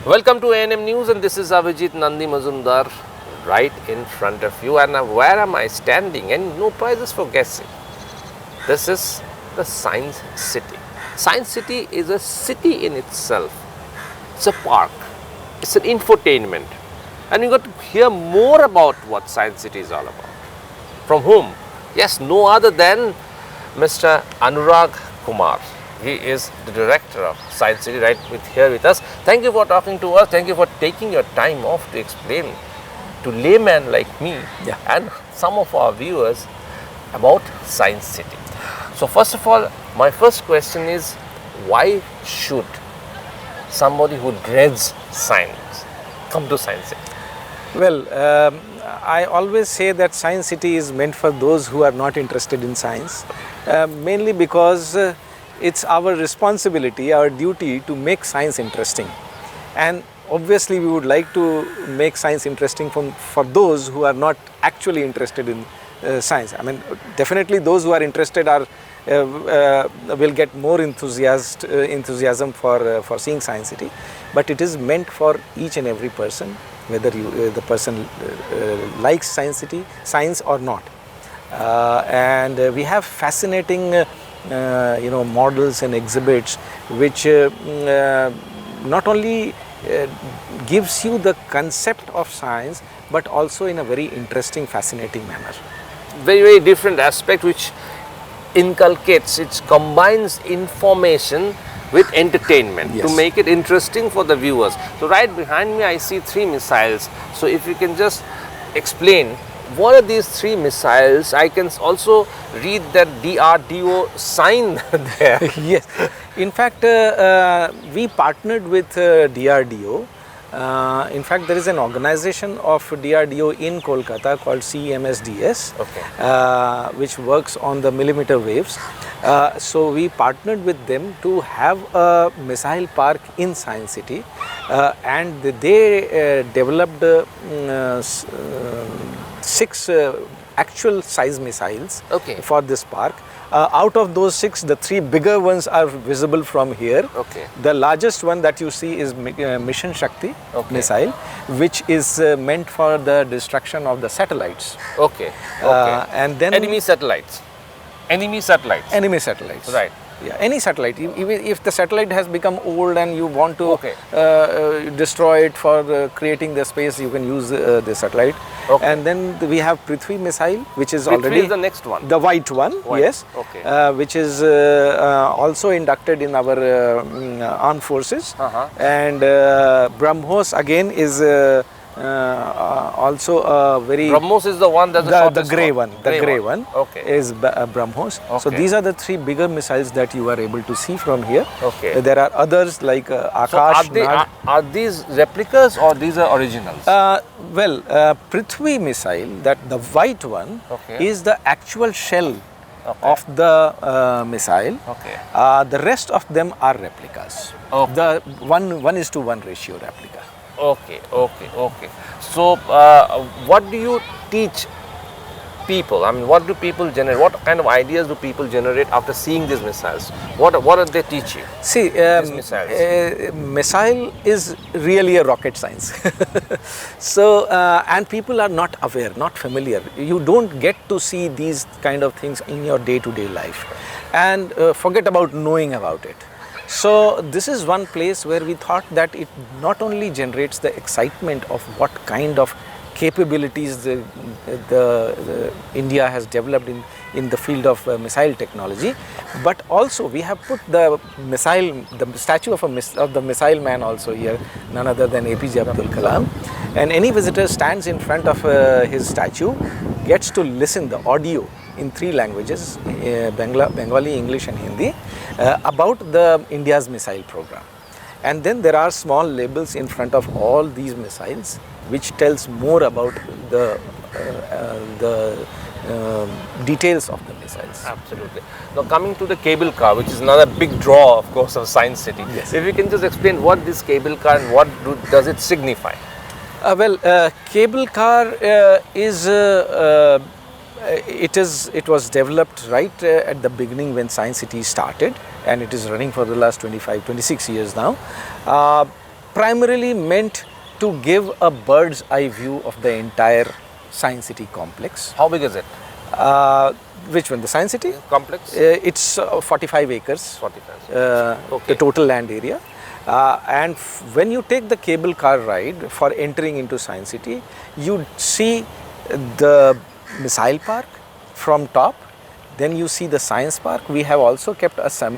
Welcome to A&M News, and this is Avijit Nandi Majumdar right in front of you. And where am I standing? And no prizes for guessing. This is the Science City. Science City is a city in itself. It's a park. It's an infotainment. And you got to hear more about what Science City is all about. From whom? Yes, no other than Mr. Anurag Kumar. He is the director of Science City right here with us. Thank you for talking to us. Thank you for taking your time off to explain to layman like me and some of our viewers about Science City. So first of all, my first question is, why should somebody who dreads science come to Science City? Well, I always say that Science City is meant for those who are not interested in science, mainly because it's our responsibility, our duty to make science interesting. And obviously we would like to make science interesting for those who are not actually interested in science. I mean, definitely those who are interested will get more enthusiasm for seeing Science City. But it is meant for each and every person, whether the person likes science or not. And we have fascinating models and exhibits which not only gives you the concept of science, but also in a very interesting, fascinating manner. Very, very different aspect which inculcates, it combines information with entertainment to make it interesting for the viewers. So right behind me I see 3 missiles. So if you can just explain, what are these 3 missiles? I can also read that DRDO sign there. Yes, in fact we partnered with DRDO. In fact, there is an organization of DRDO in Kolkata called CMSDS, which works on the millimeter waves. So we partnered with them to have a missile park in Science City, and they developed 6 actual size missiles for this park. Out of those 6, the 3 bigger ones are visible from here. The largest one that you see is Mission Shakti missile, which is meant for the destruction of the satellites. And then enemy satellites. Enemy satellites. Right. Yeah, any satellite. Even if the satellite has become old and you want to destroy it for creating the space, you can use the satellite. And then we have Prithvi missile, which is already the next one. The white one, yes. Which is also inducted in our armed forces. And BrahMos again is also a very... BrahMos is the one that's the grey one. The grey one is BrahMos. So these are the 3 bigger missiles that you are able to see from here. There are others like Akash. So are these replicas or these are originals? Well, Prithvi missile, that the white one, is the actual shell of the missile. The rest of them are replicas. The 1:1 ratio replica. So, what do you teach people? I mean, what do people generate? What kind of ideas do people generate after seeing these missiles? What do they teach you? See, missile is really a rocket science. So, and people are not aware, not familiar. You don't get to see these kind of things in your day-to-day life, and forget about knowing about it. So this is one place where we thought that it not only generates the excitement of what kind of capabilities the India has developed in the field of missile technology, but also we have put the statue of the missile man also here, none other than APJ Abdul Kalam. And any visitor stands in front of his statue, gets to listen the audio in 3 languages, Bengali, English and Hindi, about the India's missile program. And then there are small labels in front of all these missiles which tells more about the details of the missiles. Absolutely. Now coming to the cable car, which is another big draw, of course, of Science City. If you can just explain what this cable car and what does it signify? Cable car is It was developed right at the beginning when Science City started, and it is running for the last 25-26 years now. primarily meant to give a bird's eye view of the entire Science City complex. How big is it? Which one? The Science City? Complex? It's 45 acres. 45. The total land area. And when you take the cable car ride for entering into Science City, you see the missile park from top. Then you see the science park. We have also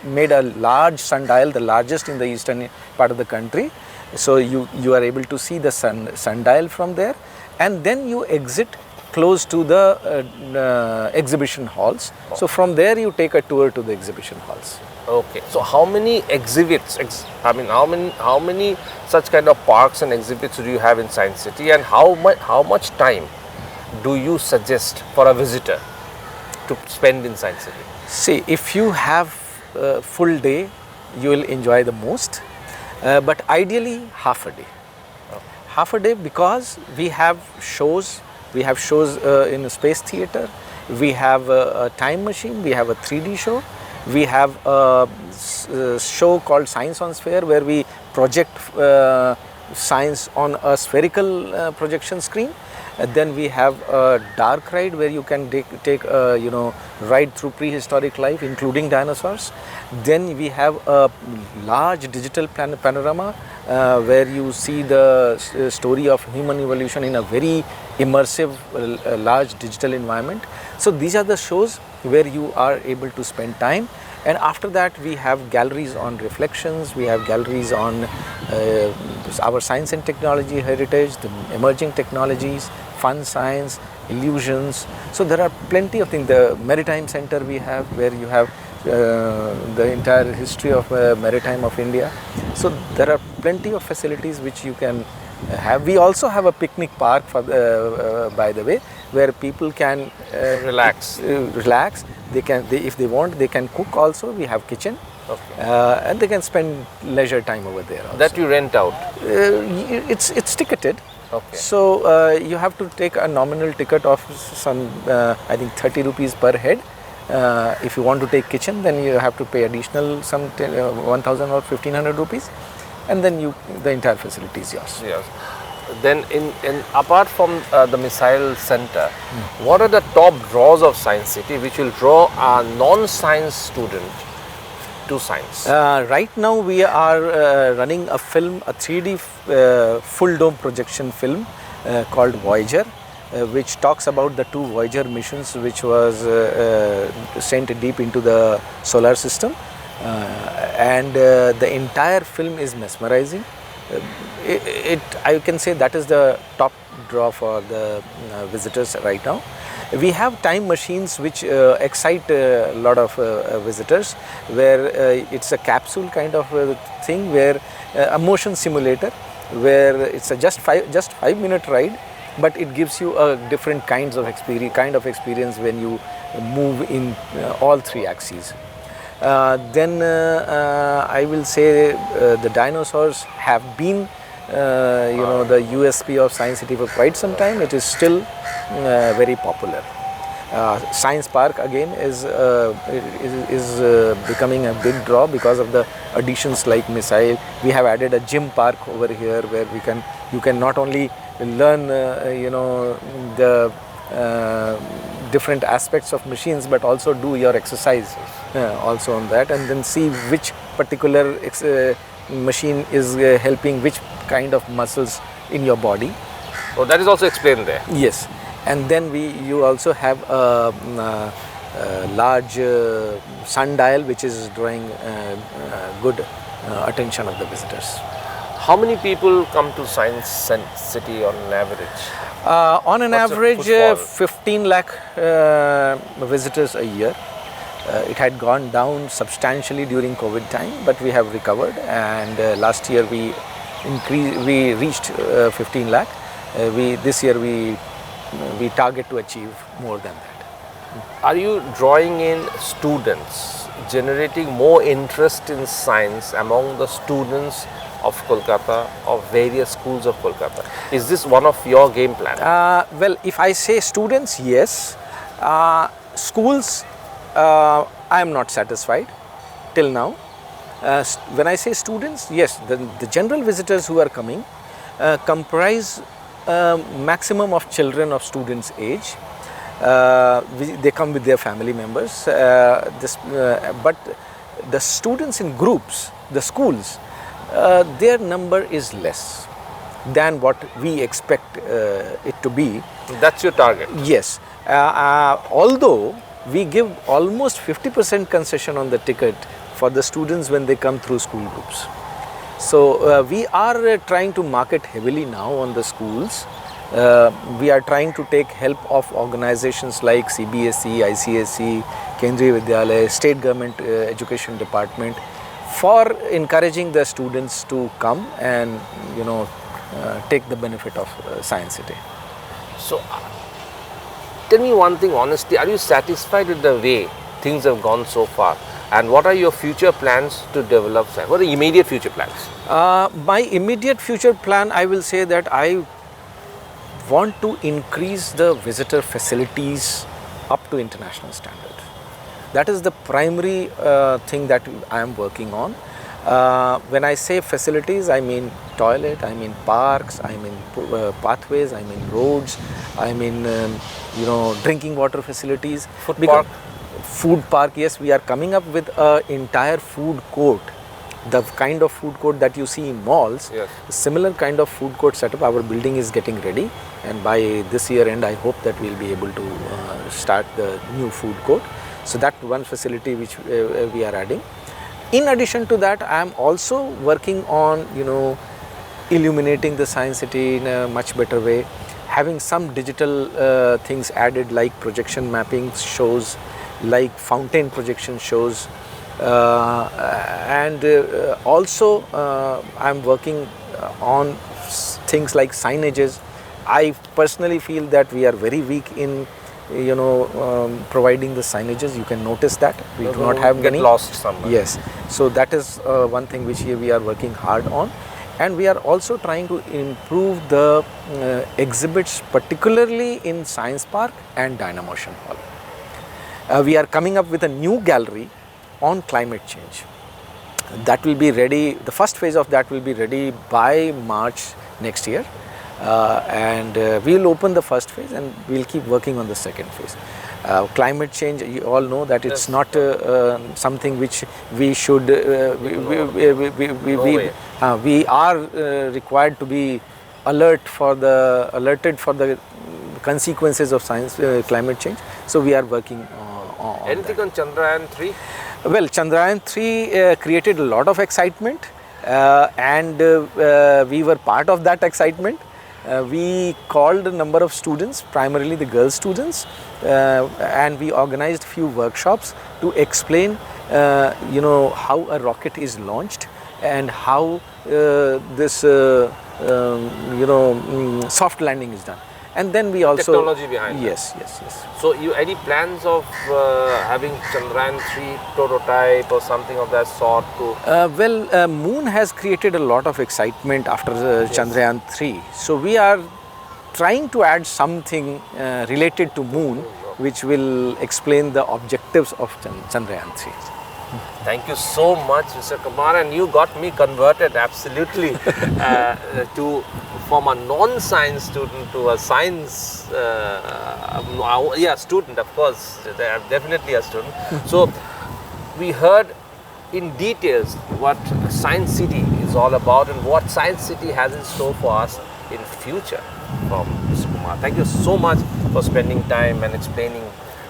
made a large sundial, the largest in the eastern part of the country. So you are able to see the sundial from there, and then you exit close to the exhibition halls. So from there you take a tour to the exhibition halls. Okay. So how many exhibits? How many such kind of parks and exhibits do you have in Science City, and how much time do you suggest for a visitor to spend in Science City? See, if you have a full day, you will enjoy the most, but ideally half a day. Okay. Half a day, because we have shows. We have shows in a space theater. We have a time machine. We have a 3D show. We have a show called Science on Sphere, where we project science on a spherical projection screen. Then we have a dark ride where you can take ride through prehistoric life, including dinosaurs. Then we have a large digital panorama where you see the story of human evolution in a very immersive, large digital environment. So these are the shows where you are able to spend time. And after that, we have galleries on reflections, we have galleries on our science and technology heritage, the emerging technologies, fun science, illusions. So there are plenty of things. The Maritime Center we have, where you have the entire history of maritime of India. So there are plenty of facilities which you can have. We also have a picnic park, by the way, where people can relax. If they want, they can cook also. We have kitchen. Okay. And they can spend leisure time over there also. That you rent out? It's ticketed. Okay. So you have to take a nominal ticket of some, I think 30 rupees per head. If you want to take kitchen, then you have to pay additional some 1000 or 1500 rupees, and then the entire facility is yours. Yes. Then apart from the missile center, what are the top draws of Science City which will draw a non-science student to science? Right now we are running a film, a 3D full dome projection film called Voyager, which talks about the 2 Voyager missions which was sent deep into the solar system, and the entire film is mesmerizing. I can say that is the top draw for the visitors right now. We have time machines which excite a lot of visitors, where it's a capsule kind of thing, where a motion simulator, where it's a just 5-minute ride, but it gives you a different kind of experience when you move in all 3 axes. Then I will say the dinosaurs have been the USP of Science City for quite some time. It is still very popular. Science Park again is becoming a big draw because of the additions like missile. We have added a gym park over here, where you can not only learn the different aspects of machines, but also do your exercise also on that, and then see which particular machine is helping which kind of muscles in your body. Oh, that is also explained there. Yes. And then you also have a large sundial which is drawing good attention of the visitors. How many people come to Science City on an average? On an average, 15 lakh visitors a year. It had gone down substantially during COVID time, but we have recovered, and last year we reached 15 lakh. This year we target to achieve more than that. Are you drawing in students, generating more interest in science among the students of Kolkata, of various schools of Kolkata? Is this one of your game plan? Well, if I say students, yes. Schools, I am not satisfied till now. When I say students, yes, the general visitors who are coming comprise maximum of children of students' age. They come with their family members, but the students in groups, the schools, their number is less than what we expect it to be. That's your target? Yes. Although we give almost 50% concession on the ticket for the students when they come through school groups. So we are trying to market heavily now on the schools. We are trying to take help of organizations like CBSE, ICSE, Kendriya Vidyalaya, State Government Education Department for encouraging the students to come and take the benefit of Science City. So tell me one thing honestly, are you satisfied with the way things have gone so far? And what are your future plans to develop science? What are the immediate future plans? My immediate future plan, I will say that I want to increase the visitor facilities up to international standard. That is the primary thing that I am working on. When I say facilities, I mean toilet, I mean parks, I mean pathways, I mean roads, I mean drinking water facilities. Food park, yes, we are coming up with an entire food court. The kind of food court that you see in malls, yes. Similar kind of food court setup, our building is getting ready, and by this year end I hope that we will be able to start the new food court. So that one facility which we are adding. In addition to that, I am also working on illuminating the Science City in a much better way, having some digital things added like projection mapping shows, like fountain projection shows, and also I am working on things like signages. I personally feel that we are very weak in providing the signages. You can notice that we do not have get many. Lost somewhere. Yes, so that is one thing which we are working hard on, and we are also trying to improve the exhibits, particularly in Science Park and Dynamotion Hall. We are coming up with a new gallery on climate change. That will be ready, the first phase of that will be ready by March next year. And we will open the first phase and we will keep working on the second phase. Climate change, you all know that it's not something which we should, we are required to be alerted for the consequences of climate change. So we are working on anything on Chandrayaan 3? Well, Chandrayaan 3 created a lot of excitement, and we were part of that excitement. We called a number of students, primarily the girl students, and we organized few workshops to explain how a rocket is launched and how this soft landing is done. And then we also technology behind yes. So you any plans of having Chandrayaan 3 prototype or something of that sort to? Moon has created a lot of excitement after Chandrayaan 3. So we are trying to add something related to Moon, which will explain the objectives of Chandrayaan 3. Thank you so much, Mr. Kumar, and you got me converted absolutely to from a non-science student to a science student, of course. They are definitely a student. So we heard in details what Science City is all about and what Science City has in store for us in future from Mr. Kumar. Thank you so much for spending time and explaining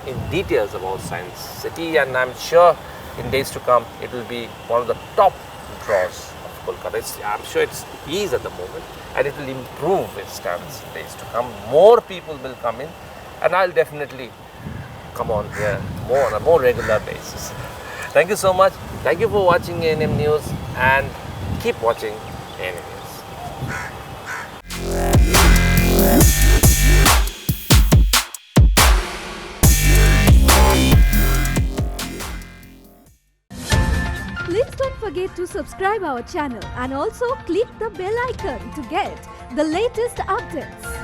in details about Science City, and I'm sure in days to come it will be one of the top draws of Kolkata. I'm sure it is at the moment, and it will improve its stance in days to come. More people will come in, and I'll definitely come on here on a more regular basis. Thank you so much. Thank you for watching A&M News, and keep watching A&M News. Please don't forget to subscribe our channel and also click the bell icon to get the latest updates.